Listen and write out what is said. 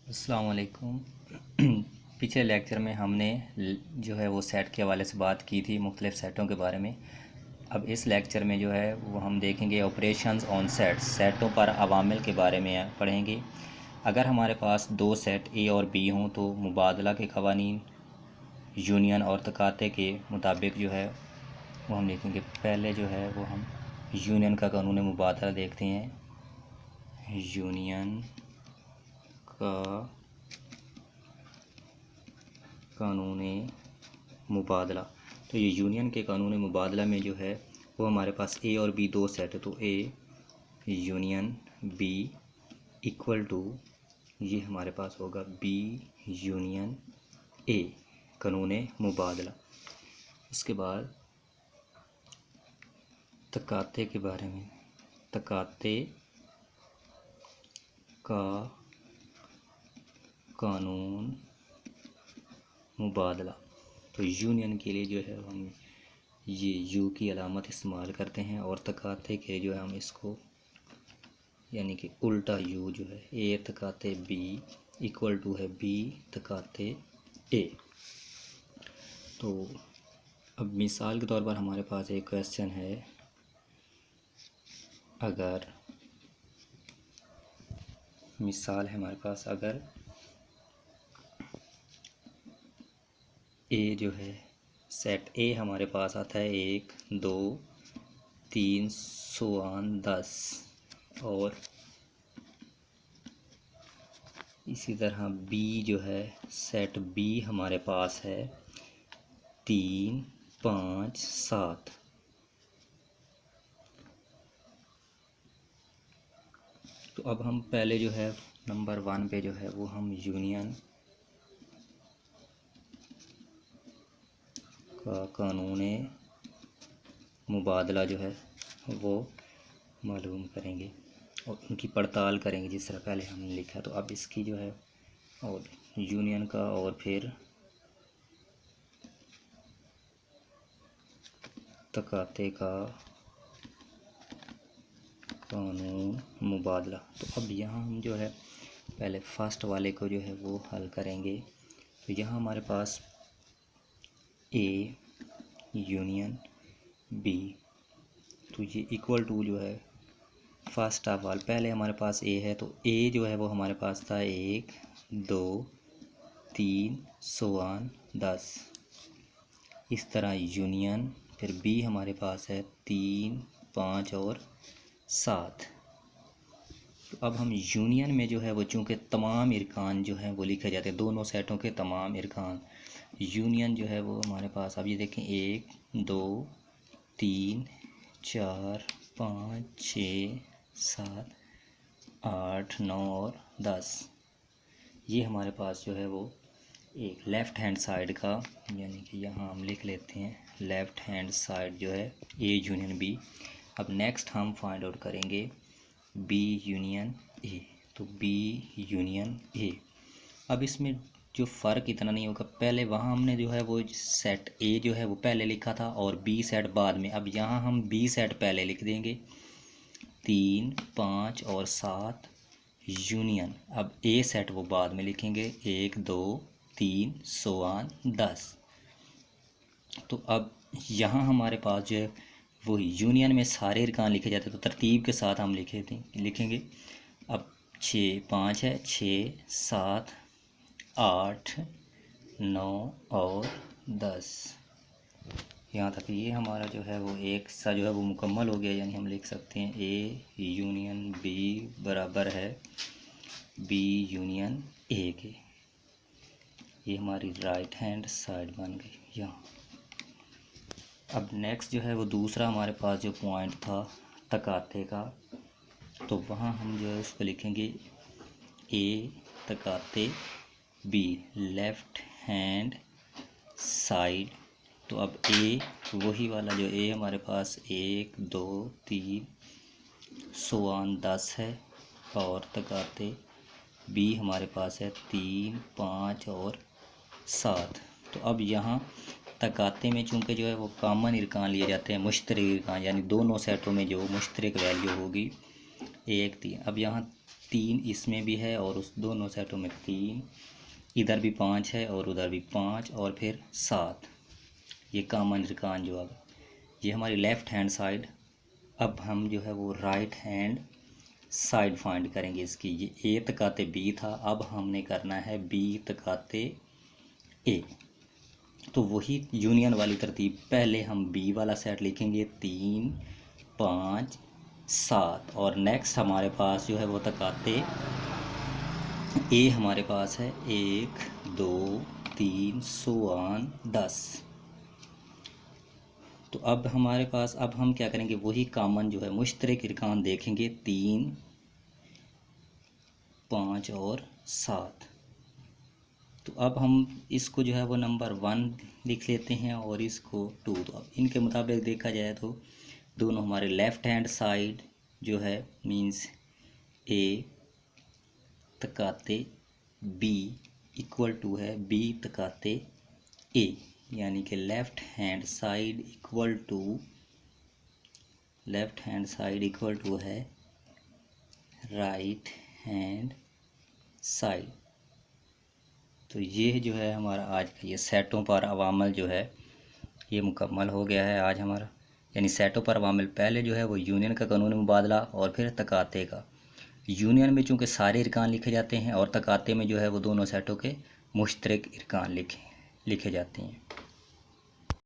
अस्सलाम वालेकुम। पिछले लेक्चर में हमने जो है वो सेट के हवाले से बात की थी, मुख्तलिफ़ सेटों के बारे में। अब इस लेक्चर में जो है वो हम देखेंगे ऑपरेशंस ऑन सेट्स, सेटों पर अवामिल के बारे में पढ़ेंगे। अगर हमारे पास दो सेट ए और बी हों तो मुबादला के क़वानीन यूनियन और तकाते के मुताबिक जो है वो हम लिखेंगे। पहले जो है वो हम यूनियन का कानून मुबादला देखते हैं। यूनियन का कानून मुबादला, तो ये यूनियन के कानून मुबादला में जो है वो हमारे पास ए और बी दो सेट है, तो A union B equal to ये हमारे पास होगा बी यूनियन ए, कानून मुबादला। उसके बाद तकाते के बारे में, तकाते का कानून मुबादला, तो यूनियन के लिए जो है हम ये यू की अलामत इस्तेमाल करते हैं और तकाते के जो है हम इसको यानी कि उल्टा यू जो है ए तकाते बी इक्वल टू है बी तकाते ए। तो अब मिसाल के तौर पर हमारे पास एक क्वेश्चन है, अगर मिसाल है हमारे पास, अगर ए जो है सेट ए हमारे पास आता है 1 2 3 10 और इसी तरह बी जो है सेट बी हमारे पास है 3 5 7। तो अब हम पहले जो है नंबर 1 पे जो है वो हम यूनियन का कानून मुबादला जो है वो मालूम करेंगे और उनकी पड़ताल करेंगे जिस तरह पहले हमने लिखा। तो अब इसकी जो है और यूनियन का और फिर तकाते का कानून मुबादला। तो अब यहाँ हम जो है पहले फर्स्ट वाले को जो है वो हल करेंगे। तो यहाँ हमारे पास ए यूनियन बी, तो ये इक्वल टू जो है फर्स्ट ऑफ ऑल पहले हमारे पास ए है, तो ए जो है वो हमारे पास था 1 2 3 10। इस तरह यूनियन फिर बी हमारे पास है 3 5 और 7। तो अब हम यूनियन में जो है वो चूँकि तमाम इरकान जो हैं वो लिखे जाते हैं, दोनों सेटों के तमाम इरकान यूनियन जो है वो हमारे पास, अब ये देखें 1 2 3 4 5 6 7 8 9 और 10। ये हमारे पास जो है वो एक लेफ़्ट हैंड साइड का, यानी कि यहाँ हम लिख लेते हैं लेफ़्ट हैंड साइड जो है ए यूनियन बी। अब नेक्स्ट हम फाइंड आउट करेंगे बी यूनियन ए, तो बी यूनियन ए। अब इसमें जो फ़र्क इतना नहीं होगा, पहले वहाँ हमने जो है वो सेट ए जो है वो पहले लिखा था और बी सेट बाद में। अब यहाँ हम बी सेट पहले लिख देंगे 3 5 और 7 यूनियन, अब ए सेट वो बाद में लिखेंगे 1 2 3 10। तो अब यहाँ हमारे पास जो है वो यूनियन में सारे इरकान लिखे जाते हैं, तो तरतीब के साथ हम लिखेंगे। अब 6 5 है 6 7 8 9 और 10, यहाँ तक ये हमारा जो है वो एक सा जो है वो मुकम्मल हो गया। यानी हम लिख सकते हैं ए यूनियन बी बराबर है बी यूनियन ए के। ये हमारी राइट हैंड साइड बन गई यहाँ। अब नेक्स्ट जो है वो दूसरा हमारे पास जो पॉइंट था तकाते का, तो वहाँ हम जो है उसको लिखेंगे ए तकाते बी लेफ़्ट हैंड साइड। तो अब ए वही वाला जो ए हमारे पास 1 2 3 10 है और तकाते बी हमारे पास है 3 5 और 7। तो अब यहाँ तकाते में चूँकि जो है वो कॉमन इरकान लिए जाते हैं, मुश्तरक इरकान, यानी दोनों सेटों में जो मुश्तरक वैल्यू होगी 1 3। अब यहाँ 3 इसमें भी है और उस दोनों सेटों में 3, इधर भी 5 है और उधर भी 5 और फिर 7। ये कॉमन इरकान जो अब ये हमारी लेफ़्ट हैंड साइड। अब हम जो है वो राइट हैंड साइड फाइंड करेंगे इसकी। ये ए तकाते बी था, अब हमने करना है बी तकाते ए। तो वही यूनियन वाली तरतीब, पहले हम बी वाला सेट लिखेंगे 3 5 7 और नेक्स्ट हमारे पास जो है वो तकाते ए हमारे पास है 1 2 3 10। तो अब हमारे पास, अब हम क्या करेंगे, वही कॉमन जो है मुश्तरक इरकान देखेंगे 3 5 और 7। तो अब हम इसको जो है वो नंबर 1 लिख लेते हैं और इसको 2। तो अब इनके मुताबिक देखा जाए तो दोनों हमारे लेफ़्ट हैंड साइड जो है मींस ए तकाते बी इक्वल टू है बी तकाते ए, यानी कि left hand side equal to है राइट हैंड साइड। तो ये जो है हमारा आज का ये सेटों पर अवामल जो है ये मुकम्मल हो गया है आज हमारा। यानी सेटों पर अवामल पहले जो है वो यूनियन का कानून मुबादला और फिर तकाते का। यूनियन में चूँकि सारे इरकान लिखे जाते हैं और तकाते में जो है वो दोनों सेटों के मुश्तरक इरकान लिखे जाते हैं।